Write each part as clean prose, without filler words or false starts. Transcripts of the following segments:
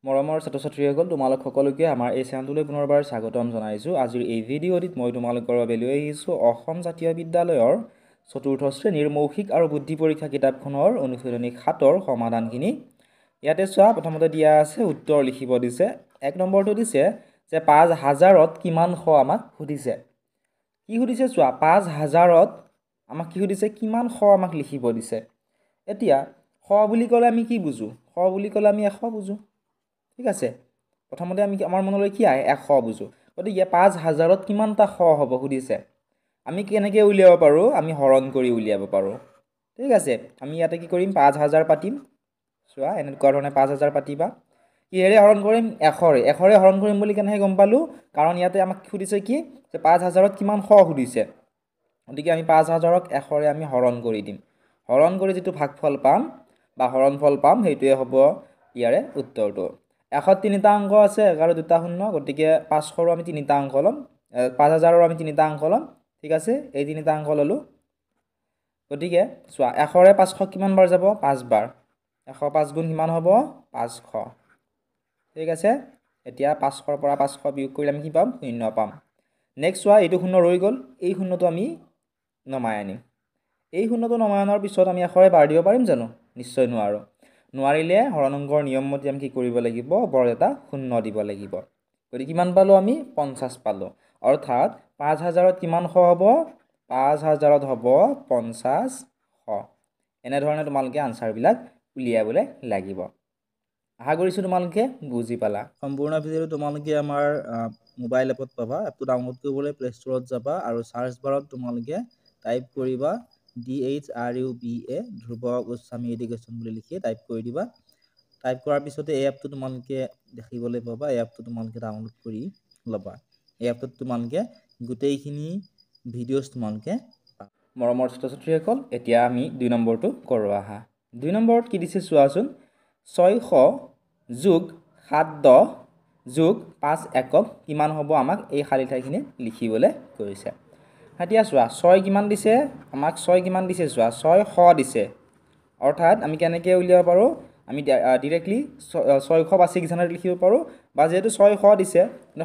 মৰমৰ ছাত্ৰ-ছাত্ৰীসকল তোমালোক সকলোকে আমাৰ এই চেনেলটোলৈ পুনৰবাৰ স্বাগতম জনাইছোঁ। আজিৰ এই ভিডিঅ'টিত মই তোমালোকৰ বাবে লৈ আহিছোঁ অসম জাতীয় বিদ্যালয়ৰ চতুৰ্থ শ্ৰেণীৰ মৌখিক আৰু বুদ্ধি পৰীক্ষা কিতাপখনৰ অনুশীলনী 7ৰ সমাধানখিনি। ইয়াতে চোৱা, প্ৰথমতে দিয়া আছে উত্তৰ লিখিব দিছে। 1 নম্বৰটো দিছে যে 5000ত কিমান শ আমাক সুধিছে। কি সুধিছে চোৱা, 5000ত আমাক কি সুধিছে, কিমান শ আমাক লিখিব দিছে। এতিয়া শ বুলি ক'লে আমি কি বুজো? শ বুলি ক'লে আমি 100 বুজো। ঠিক আছে, প্ৰথমতে আমি আমাৰ মনলৈ কি আহে? 100 বুজো। গতিকে 5000ত কিমানটা শ হ'ব সুধিছে। আমি কেনেকৈ উলিয়াব পাৰোঁ? আমি হৰণ কৰি উলিয়াব পাৰোঁ। ঠিক আছে, আমি ইয়াতে কি কৰিম? 5000 পাতিম। চোৱা, এনেকুৱা ধৰণে 5000 পাতিবা। কিহেৰে হৰণ কৰিম? 100ৰে হৰণ কৰিম বুলি কেনেকৈ গম পালোঁ? কাৰণ ইয়াতে আমাক সুধিছে কি, যে 5000ত কিমান শ সুধিছে। গতিকে আমি 5000ক 100ৰে আমি হৰণ কৰি দিম। হৰণ কৰি যিটো ভাগফল পাম বা হৰণফল পাম, সেইটোৱে হ'ব ইয়াৰে উত্তৰটো। 100ত 3টা অংক আছে, 11 2টা শূন্য, গতিকে 500ৰো আমি 3টা অংক ল'ম, 5000ৰো আমি 3টা অংক ল'ম। ঠিক আছে, এই 3টা অংক ল'লোঁ। গতিকে চোৱা, 100ৰে 500 কিমান বাৰ যাব? 5 বাৰ। 105 গুণ কিমান হ'ব? 500। ঠিক আছে, এতিয়া 500ৰ পৰা 500 বিয়োগ কৰিলে আমি কি পাম? 0 পাম। নেক্সট চোৱা, এইটো শূন্য ৰৈ গ'ল, এই শূন্যটো আমি নমাই আনিম। এই শূন্যটো নমাই অনাৰ পিছত আমি 100ৰে বাৰ দিব পাৰিম জানো? নিশ্চয় নোৱাৰোঁ। নোৱাৰিলে হৰণ অংকৰ নিয়ম মতে আমি কি কৰিব লাগিব? বৰ এটা শূন্য দিব লাগিব। গতিকে কিমান পালোঁ আমি? 50 পালোঁ। অৰ্থাৎ 5000ত কিমান শ হ'ব? 5000ত হ'ব 50 শ। এনেধৰণে তোমালোকে আনচাৰবিলাক উলিয়াবলৈ লাগিব। আশা কৰিছোঁ তোমালোকে বুজি পালা। সম্পূৰ্ণ ভিডিঅ'টো তোমালোকে আমাৰ মোবাইল এপত পাবা। এপটো ডাউনলোড কৰিবলৈ প্লে ষ্ট'ৰত যাবা আৰু চাৰ্চ বাৰত তোমালোকে টাইপ কৰিবা DHRUBA ধ্ৰুৱ গোস্বামী এডুকেশ্যন বুলি লিখি টাইপ কৰি দিবা। টাইপ কৰাৰ পিছতে এই এপটো তোমালোকে দেখিবলৈ পাবা। এই এপটো তোমালোকে ডাউনলোড কৰি ল'বা। এই এপটোত তোমালোকে গোটেইখিনি ভিডিঅ'জ তোমালোকে পাবা। মৰমৰ ছাত্ৰ-ছাত্ৰীসকল, এতিয়া আমি 2 নম্বৰটো কৰোঁ আহা। 2 নম্বৰত কি দিছে চোৱাচোন। 600 যোগ 710 যোগ 5 একক কিমান হ'ব? আমাক এই খালী ঠাইখিনিত লিখিবলৈ কৈছে। এতিয়া চোৱা, 6 কিমান দিছে আমাক? 6 কিমান দিছে চোৱা, 600 দিছে। অৰ্থাৎ আমি কেনেকৈ উলিয়াব পাৰোঁ? আমি ডিৰেক্টলি 600 বাছি কিজানাত লিখিব পাৰোঁ, বা যিহেতু 600 দিছে,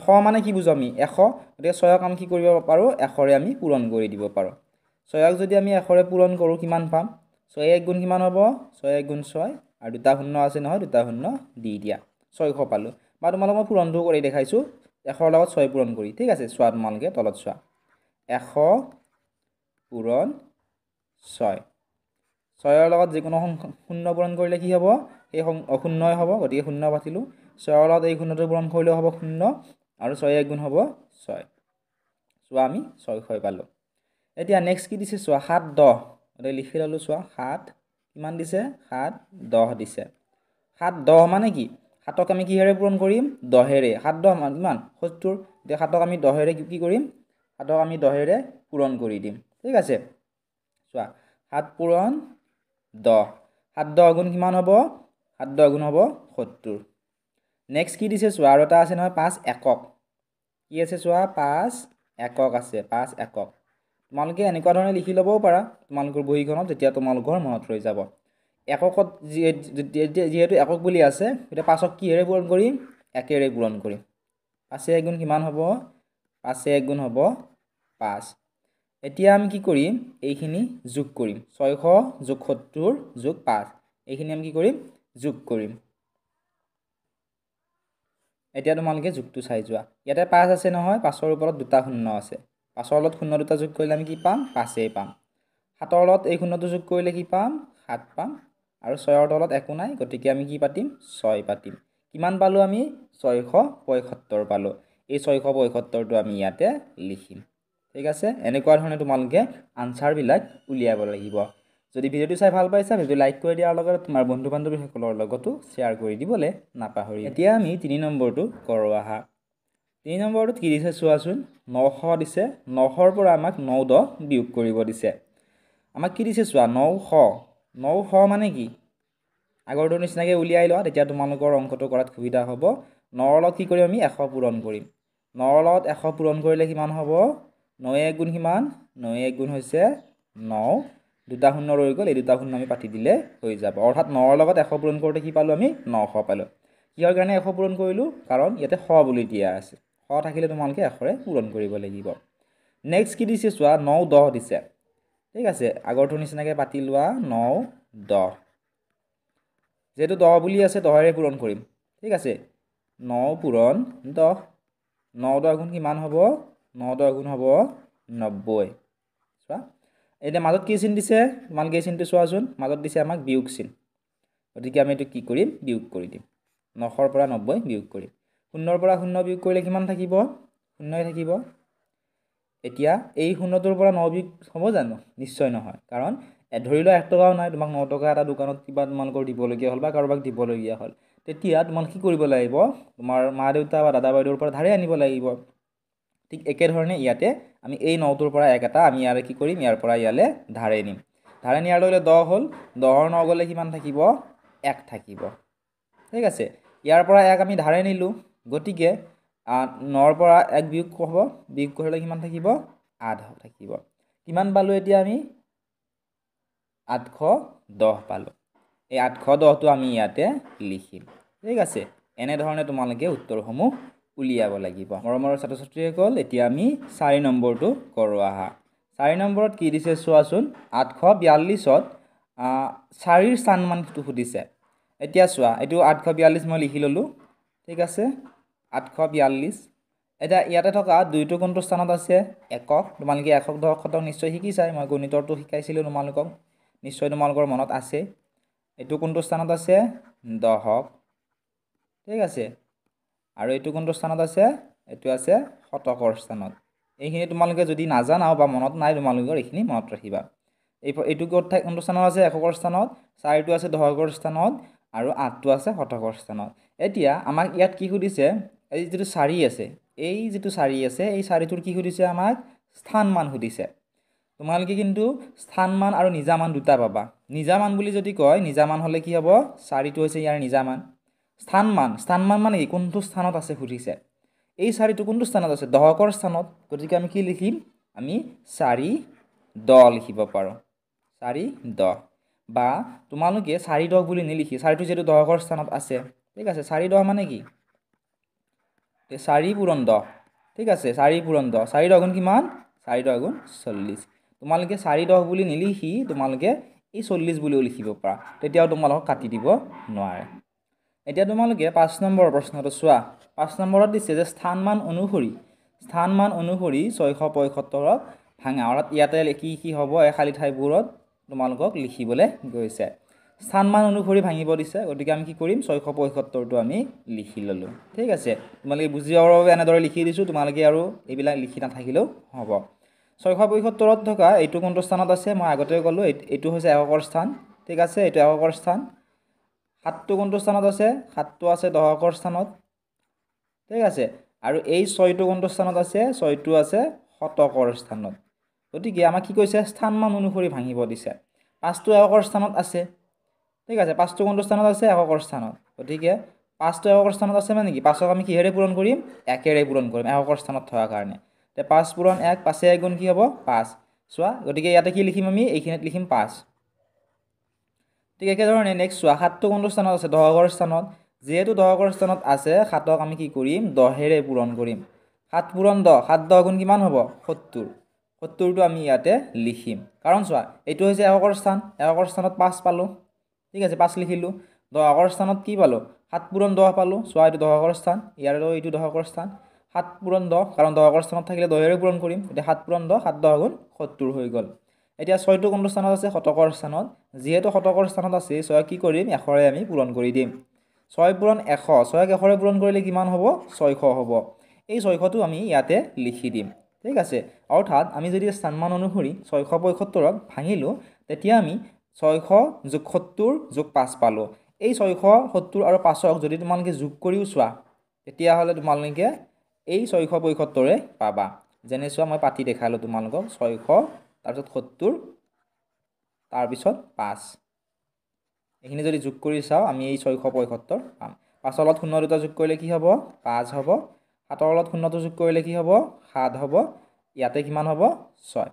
শ মানে কি বুজো আমি? 100। গতিকে 6ক আমি কি কৰিব পাৰোঁ? 100ৰে আমি পূৰণ কৰি দিব পাৰোঁ। 6ক যদি আমি 100ৰে পূৰণ কৰোঁ, কিমান পাম? 6 1 গুণ কিমান হ'ব? 6 1 গুণ 6, আৰু 2টা শূন্য আছে নহয়, 2টা শূন্য দি দিয়া। 600 পালোঁ। বা তোমালোকক মই পূৰণটো কৰি দেখাইছোঁ, 100ৰ লগত 6 পূৰণ কৰি। ঠিক আছে, চোৱা তোমালোকে তলত চোৱা, 100 পূৰণ 6। 6ৰ লগত যিকোনো শূন্য পূৰণ কৰিলে কি হ'ব? সেই শূন্যই হ'ব, গতিকে শূন্য পাতিলোঁ। 6ৰ লগত এই শূন্যটো পূৰণ কৰিলেও হ'ব শূন্য, আৰু 6 1 গুণ হ'ব 6। চোৱা, আমি 600 পালোঁ। এতিয়া নেক্সট কি দিছে চোৱা, 7 10। গতিকে লিখি ল'লোঁ। চোৱা, 7 কিমান দিছে? 7 10 দিছে। 7 10 মানে কি? 7ক আমি কিহেৰে পূৰণ কৰিম? 10ৰে। 7 10 কিমান? 70। এতিয়া 7ক আমি 10ৰে কি কৰিম? 7ক আমি 10ৰে পূৰণ কৰি দিম। ঠিক আছে, চোৱা, 7 পূৰণ 10। 7 10 গুণ কিমান হ'ব? 7 10 গুণ হ'ব 70। নেক্সট কি দিছে চোৱা, আৰু এটা আছে নহয়, 5 একক। কি আছে চোৱা, 5 একক আছে। 5 একক তোমালোকে এনেকুৱা ধৰণে লিখি ল'বও পাৰা তোমালোকৰ বহীখনত, যেতিয়া তোমালোকৰ মনত ৰৈ যাব। এককত যিহেতু একক বুলি আছে, এতিয়া 5ক কিহেৰে পূৰণ কৰিম? 1ৰে পূৰণ কৰিম। 5 1 গুণ কিমান হ'ব? 5 1 গুণ হ'ব 5। এতিয়া আমি কি কৰিম? এইখিনি যোগ কৰিম। 600 যোগ 70 যোগ 5, এইখিনি আমি কি কৰিম? যোগ কৰিম। এতিয়া তোমালোকে যোগটো চাই যোৱা। ইয়াতে 5 আছে নহয়, 5ৰ ওপৰত 2টা শূন্য আছে। 5ৰ লগত শূন্য 2টা যোগ কৰিলে আমি কি পাম? 5এই পাম। 7ৰ লগত এই শূন্যটো যোগ কৰিলে কি পাম? 7 পাম। আৰু 6ৰ তলত একো নাই, গতিকে আমি কি পাতিম? 6 পাতিম। কিমান পালোঁ আমি? 675 পালোঁ। এই 675টো আমি ইয়াতে লিখিম। ঠিক আছে, এনেকুৱা ধৰণে তোমালোকে আনচাৰবিলাক উলিয়াব লাগিব। যদি ভিডিঅ'টো চাই ভাল পাইছা, ভিডিঅ'টো লাইক কৰি দিয়াৰ লগতে তোমাৰ বন্ধু বান্ধৱীসকলৰ লগতো শ্বেয়াৰ কৰি দিবলৈ নাপাহৰিবা। এতিয়া আমি 3 নম্বৰটো কৰোঁ আহা। 3 নম্বৰটোত কি দিছে চোৱাচোন। 900 দিছে। 900ৰ পৰা আমাক 9 10 বিয়োগ কৰিব দিছে। আমাক কি দিছে চোৱা, 900। 900 মানে কি? আগৰটোৰ নিচিনাকৈ উলিয়াই লোৱা, তেতিয়া তোমালোকৰ অংকটো কৰাত সুবিধা হ'ব। 9ৰ লগত কি কৰিম? আমি 100 পূৰণ কৰিম। 9ৰ লগত 100 পূৰণ কৰিলে কিমান হ'ব? 9 1 গুণ কিমান? 9 1 গুণ হৈছে 9। 2টা শূন্য ৰৈ গ'ল, এই 2টা শূন্য আমি পাতি দিলে হৈ যাব। অৰ্থাৎ 9ৰ লগত 100 পূৰণ কৰোঁতে কি পালোঁ আমি? 900 পালোঁ। কিহৰ কাৰণে 100 পূৰণ কৰিলোঁ কাৰণ ইয়াতে শ বুলি দিয়া আছে শ থাকিলে তোমালোকে 100ৰে পূৰণ কৰিব লাগিব নেক্সট কি দিছে চোৱা 9 10 দিছে ঠিক আছে আগৰটোৰ নিচিনাকৈ পাতি লোৱা 9 10 যেহেতু 10 বুলি আছে 10ৰে পূৰণ কৰিম ঠিক আছে 9 পূৰণ 10 9 10 গুণ কিমান হ'ব 9 10 গুণ হ'ব 90 চোৱা এতিয়া মাজত কি চিন দিছে তোমালোকে এই চিনটো চোৱাচোন মাজত দিছে আমাক বিয়োগ চিন গতিকে আমি এইটো কি কৰিম বিয়োগ কৰি দিম 9ৰ পৰা 90 বিয়োগ কৰিম 0ৰ পৰা 0 বিয়োগ কৰিলে কিমান থাকিব 0ই থাকিব এতিয়া এই 0টোৰ পৰা 9 বিয়োগ হ'ব জানো নিশ্চয় নহয় কাৰণ ধৰি লোৱা 1 টকাও নাই তোমাক 9 টকা এটা দোকানত কিবা তোমালোকৰ দিবলগীয়া হ'ল বা কাৰোবাক দিবলগীয়া হ'ল তেতিয়া তোমাক কি কৰিব লাগিব তোমাৰ মা দেউতা বা দাদা বাইদেউৰ পৰা ধাৰে আনিব লাগিব ঠিক একে ধৰণে ইয়াতে আমি এই 9টোৰ পৰা 1 এটা আমি ইয়াৰে কি কৰিম ইয়াৰ পৰা ইয়ালে ধাৰে নিম ধাৰে নিয়াৰ লগে 10 হ'ল 10ৰ 9 গ'লে কিমান থাকিব 1 থাকিব ঠিক আছে ইয়াৰ পৰা 1 আমি ধাৰে নিলোঁ গতিকে 9ৰ পৰা 1 বিয়োগ হ'ব বিয়োগ কৰিলে কিমান থাকিব 8 থাকিব কিমান পালোঁ এতিয়া আমি 810 পালোঁ এই 810টো আমি ইয়াতে লিখিম ঠিক আছে এনেধৰণে তোমালোকে উত্তৰসমূহ উলিয়াব লাগিব মৰমৰ ছাত্ৰ ছাত্ৰীসকল এতিয়া আমি 4 নম্বৰটো কৰোঁ আহা 4 নম্বৰত কি দিছে চোৱাচোন 842ত 4ৰ স্থানমানটো সুধিছে এতিয়া চোৱা এইটো 842 মই লিখি ল'লোঁ ঠিক আছে 842 এতিয়া ইয়াতে থকা দুইটো কোনটো স্থানত আছে একক তোমালোকে একক দশক শতক নিশ্চয় শিকিছাই মই গণিতৰটো শিকাইছিলোঁ তোমালোকক নিশ্চয় তোমালোকৰ মনত আছে এইটো কোনটো স্থানত আছে দশক ঠিক আছে আৰু এইটো কোনটো স্থানত আছে এইটো আছে শতকৰ স্থানত এইখিনি তোমালোকে যদি নাজানাও বা মনত নাই তোমালোকৰ এইখিনি মনত ৰাখিবা এইটো কোনটো স্থানত আছে এককৰ স্থানত 4টো আছে দশকৰ স্থানত আৰু 8টো আছে শতকৰ স্থানত এতিয়া আমাক ইয়াত কি সুধিছে এই যেটো 4 আছে এই যেটো 4 আছে এই 4টোৰ কি সুধিছে আমাক স্থান মান সুধিছে তোমালোকে কিন্তু স্থান মান আৰু নিজা মান দুটা পাবা নিজা মান বুলি যদি কয় নিজা মান হলে কি হ'ব 4টো হৈছে ইয়াৰ নিজা মান স্থান মান মানে কি কোনটো স্থানত আছে সুধিছে এই 4টো কোনটো স্থানত আছে দশকৰ স্থানত গতিকে আমি কি লিখিম আমি 4 10 লিখিব পাৰোঁ 4 10 বা তোমালোকে 4 10 বুলি নিলিখি 4টো যেটো দশকৰ স্থানত আছে ঠিক আছে 4 10 মানে কি 4 পূৰণ 10 ঠিক আছে 4 পূৰণ 10 4 10 গুণ কিমান 4 10 গুণ 40 তোমালোকে 4 10 বুলি নিলিখি তোমালোকে এই 40 বুলিও লিখিব পাৰা তেতিয়াও তোমালোকক কাটি দিব নোৱাৰে এতিয়া তোমালোকে 5 নম্বৰ প্ৰশ্নটো চোৱা 5 নম্বৰত দিছে যে স্থান মান অনুসৰি 675ক ভাঙা অৰ্থাৎ ইয়াতে কি হ'ব এই খালি ঠাইবোৰত তোমালোকক লিখিবলৈ গৈছে স্থান মান অনুসৰি ভাঙিব দিছে গতিকে আমি কি কৰিম 675টো আমি লিখি ললোঁ ঠিক আছে তোমালোকে বুজি পাবৰ বাবে এনেদৰে লিখি দিছোঁ তোমালোকে আৰু এইবিলাক লিখি নাথাকিলেও হ'ব 675ত থকা এইটো কোনটো স্থানত আছে মই আগতে ক'লোঁ এইটো হৈছে এককৰ স্থান ঠিক আছে এইটো এককৰ স্থান 7টো কোনটো স্থানত আছে 7টো আছে দশকৰ স্থানত ঠিক আছে আৰু এই 6টো কোনটো স্থানত আছে 6টো আছে শতকৰ স্থানত গতিকে আমাক কি কৈছে স্থান মান অনুসৰি ভাঙিব দিছে 5টো এককৰ স্থানত আছে ঠিক আছে 5টো কোনটো স্থানত আছে এককৰ স্থানত গতিকে 5টো এককৰ স্থানত আছে মানে কি 5ক আমি কিহেৰে পূৰণ কৰিম 1এৰে পূৰণ কৰিম এককৰ স্থানত থকা কাৰণে তে 5 পূৰণ 1 5 1 গুণ কি হ'ব 5 চোৱা গতিকে ইয়াতে কি লিখিম আমি এইখিনিত লিখিম 5 ঠিক একেধৰণে নেক্সট চোৱা 7টো কোনটো স্থানত আছে দশকৰ স্থানত যেহেতু দশকৰ স্থানত আছে 7ক আমি কি কৰিম 10এৰে পূৰণ কৰিম 7 পূৰণ 10 7 10 গুণ কিমান হ'ব 70 70টো আমি ইয়াতে লিখিম কাৰণ চোৱা এইটো হৈছে এককৰ স্থানত 5 পালোঁ ঠিক আছে 5 লিখিলোঁ দশকৰ স্থানত কি পালোঁ 7 পূৰণ 10 পালোঁ চোৱা এইটো দশকৰ স্থান ইয়াৰো এইটো দশকৰ স্থান 7 পূৰণ 10 কাৰণ দশকৰ স্থানত থাকিলে 10এৰে পূৰণ কৰিম এতিয়া 7 পূৰণ 10 7 10 গুণ 70 হৈ গ'ল এতিয়া 6টো কোনটো স্থানত আছে শতকৰ স্থানত যেহেতু শতকৰ স্থানত আছে 6 কি কৰিম 100ৰে আমি পূৰণ কৰি দিম 6 পূৰণ 100 6ক 100ৰে পূৰণ কৰিলে কিমান হ'ব 600 হ'ব এই 600টো আমি ইয়াতে লিখি দিম ঠিক আছে অৰ্থাৎ আমি যদি স্থানমান অনুসৰি 675ক ভাঙিলোঁ তেতিয়া আমি 600 যোগ 70 যোগ 5 পালোঁ এই 670 আৰু 5ক যদি তোমালোকে যোগ কৰিও চোৱা তেতিয়াহ'লে তোমালোকে এই 675ৰে পাবা যেনে চোৱা মই পাতি দেখালোঁ তোমালোকক 600 তাৰপিছত 70 তাৰপিছত 5 এইখিনি যদি যোগ কৰি চাওঁ আমি এই 675 পাম 5ৰ লগত 0 দুটা যোগ কৰিলে কি হ'ব 5 হ'ব 7ৰ লগত 0টো যোগ কৰিলে কি হ'ব 7 হ'ব ইয়াতে কিমান হ'ব 6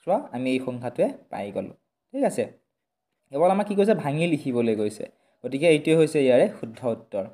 চোৱা আমি এই সংখ্যাটোৱে পাই গ'লোঁ ঠিক আছে কেৱল আমাক কি কৈছে ভাঙি লিখিবলৈ গৈছে গতিকে এইটোৱে হৈছে ইয়াৰে শুদ্ধ উত্তৰ